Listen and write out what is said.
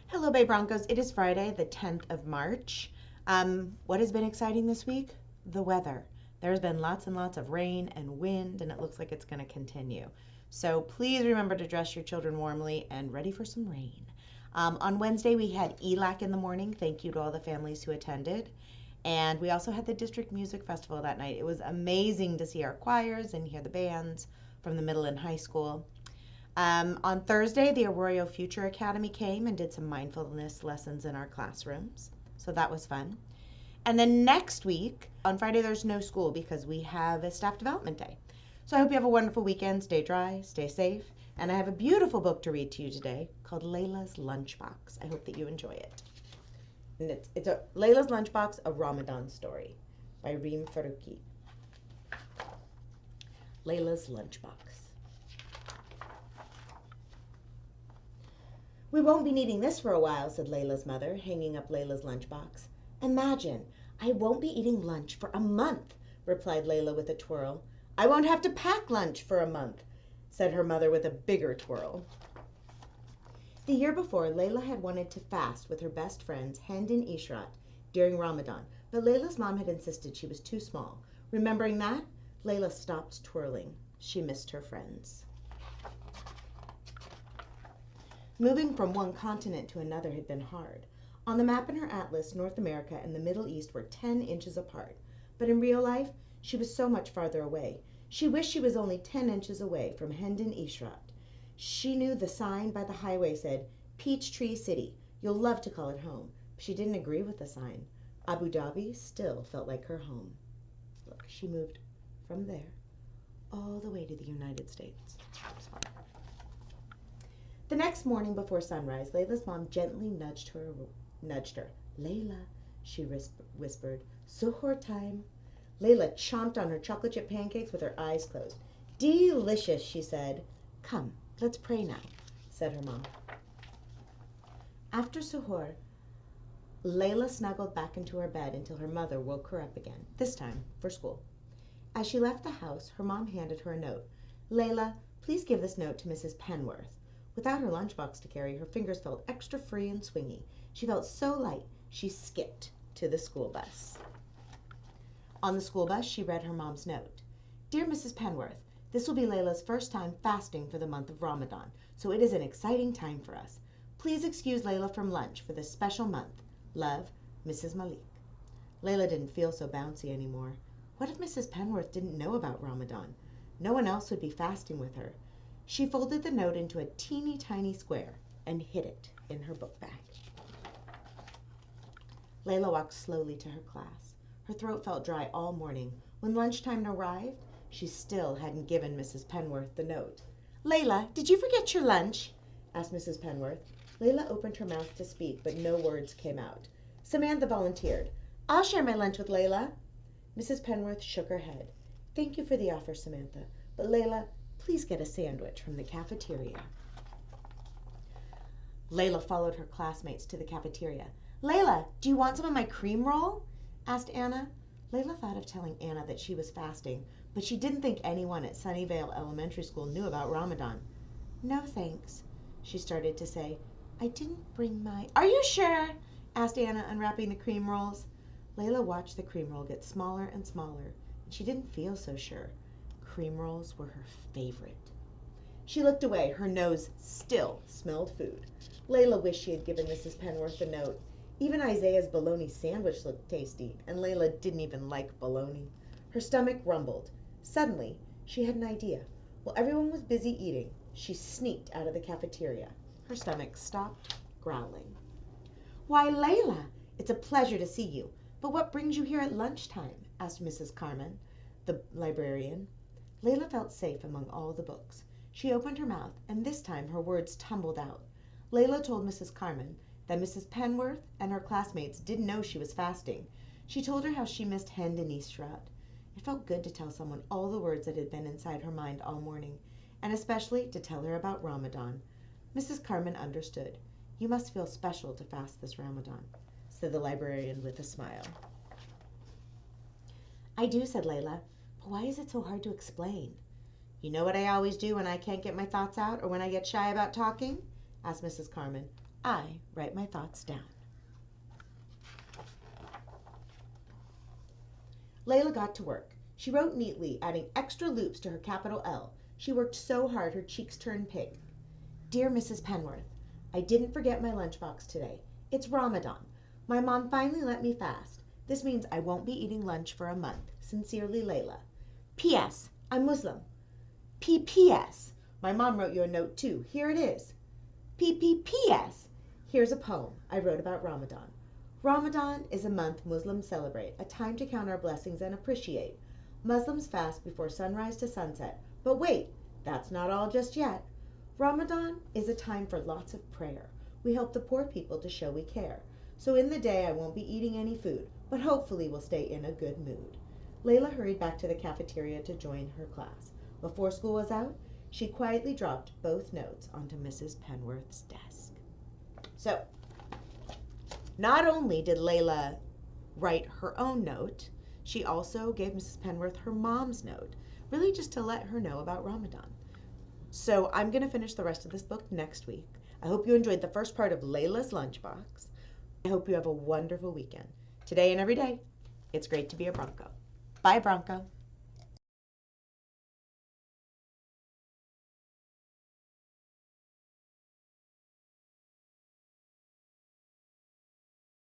Hello, Bay Broncos. It is Friday, the 10th of March. What has been exciting this week? The weather. There's been lots and lots of rain and wind, and it looks like it's going to continue. So please remember to dress your children warmly and ready for some rain. On Wednesday, we had ELAC in the morning. Thank you to all the families who attended. And we also had the District Music Festival that night. It was amazing to see our choirs and hear the bands from the middle and high school. On Thursday, the Arroyo Future Academy came and did some mindfulness lessons in our classrooms. So that was fun. And then next week, on Friday, there's no school because we have a staff development day. So I hope you have a wonderful weekend. Stay dry, stay safe. And I have a beautiful book to read to you today called Lailah's Lunchbox. I hope that you enjoy it. And it's Lailah's Lunchbox, A Ramadan Story by Reem Faruqi. Lailah's Lunchbox. "We won't be needing this for a while," said Lailah's mother, hanging up Lailah's lunchbox. "Imagine, I won't be eating lunch for a month," replied Lailah with a twirl. "I won't have to pack lunch for a month," said her mother with a bigger twirl. The year before, Lailah had wanted to fast with her best friends, Hind and Ishrat, during Ramadan, but Lailah's mom had insisted she was too small. Remembering that, Lailah stopped twirling. She missed her friends. Moving from one continent to another had been hard. On the map in her atlas, North America and the Middle East were 10 inches apart. But in real life, she was so much farther away. She wished she was only 10 inches away from Hind and Ishrat. She knew the sign by the highway said, "Peachtree City. You'll love to call it home." But she didn't agree with the sign. Abu Dhabi still felt like her home. Look, she moved from there all the way to the United States. The next morning before sunrise, Lailah's mom gently nudged her. "Lailah," she whispered, "suhoor time." Lailah chomped on her chocolate chip pancakes with her eyes closed. "Delicious," she said. "Come, let's pray now," said her mom. After suhoor, Lailah snuggled back into her bed until her mother woke her up again, this time for school. As she left the house, her mom handed her a note. "Lailah, please give this note to Mrs. Penworth." Without her lunchbox to carry, her fingers felt extra free and swingy. She felt so light, she skipped to the school bus. On the school bus, she read her mom's note. "Dear Mrs. Penworth, this will be Lailah's first time fasting for the month of Ramadan, so it is an exciting time for us. Please excuse Lailah from lunch for this special month. Love, Mrs. Malik." Lailah didn't feel so bouncy anymore. What if Mrs. Penworth didn't know about Ramadan? No one else would be fasting with her. She folded the note into a teeny tiny square and hid it in her book bag. Lailah walked slowly to her class. Her throat felt dry all morning. When lunchtime arrived, she still hadn't given Mrs. Penworth the note. "Lailah, did you forget your lunch?" asked Mrs. Penworth. Lailah opened her mouth to speak, but no words came out. Samantha volunteered. "I'll share my lunch with Lailah." Mrs. Penworth shook her head. "Thank you for the offer, Samantha, but Lailah, please get a sandwich from the cafeteria." Lailah followed her classmates to the cafeteria. "Lailah, do you want some of my cream roll?" asked Anna. Lailah thought of telling Anna that she was fasting, but she didn't think anyone at Sunnyvale Elementary School knew about Ramadan. "No, thanks," she started to say. "I didn't bring my—" "Are you sure?" asked Anna, unwrapping the cream rolls. Lailah watched the cream roll get smaller and smaller, and she didn't feel so sure. Cream rolls were her favorite. She looked away. Her nose still smelled food. Lailah wished she had given Mrs. Penworth the note. Even Isaiah's bologna sandwich looked tasty, and Lailah didn't even like bologna. Her stomach rumbled. Suddenly, she had an idea. While everyone was busy eating, she sneaked out of the cafeteria. Her stomach stopped growling. "Why, Lailah, it's a pleasure to see you. But what brings you here at lunchtime?" asked Mrs. Carmen, the librarian. Lailah felt safe among all the books. She opened her mouth, and this time her words tumbled out. Lailah told Mrs. Carmen that Mrs. Penworth and her classmates didn't know she was fasting. She told her how she missed Hind and Ishrat. It felt good to tell someone all the words that had been inside her mind all morning, and especially to tell her about Ramadan. Mrs. Carmen understood. "You must feel special to fast this Ramadan," said the librarian with a smile. "I do," said Lailah. "But why is it so hard to explain?" "You know what I always do when I can't get my thoughts out or when I get shy about talking?" asked Mrs. Carmen. I write my thoughts down. Lailah got to work. She wrote neatly, adding extra loops to her capital L. She worked so hard her cheeks turned pink. Dear Mrs. Penworth, I didn't forget my lunchbox today. It's Ramadan. My mom finally let me fast. This means I won't be eating lunch for a month. Sincerely, Lailah. P.S. I'm Muslim. P.P.S. My mom wrote you a note too. Here it is. P.P.P.S. Here's a poem I wrote about Ramadan. Ramadan is a month Muslims celebrate, a time to count our blessings and appreciate. Muslims fast before sunrise to sunset. But wait, that's not all just yet. Ramadan is a time for lots of prayer. We help the poor people to show we care. So in the day I won't be eating any food, but hopefully we'll stay in a good mood. Lailah hurried back to the cafeteria to join her class. Before school was out, she quietly dropped both notes onto Mrs. Penworth's desk. So, not only did Lailah write her own note, she also gave Mrs. Penworth her mom's note, really just to let her know about Ramadan. So I'm going to finish the rest of this book next week. I hope you enjoyed the first part of Lailah's Lunchbox. I hope you have a wonderful weekend. Today and every day, it's great to be a Bronco. Bye, Bronco.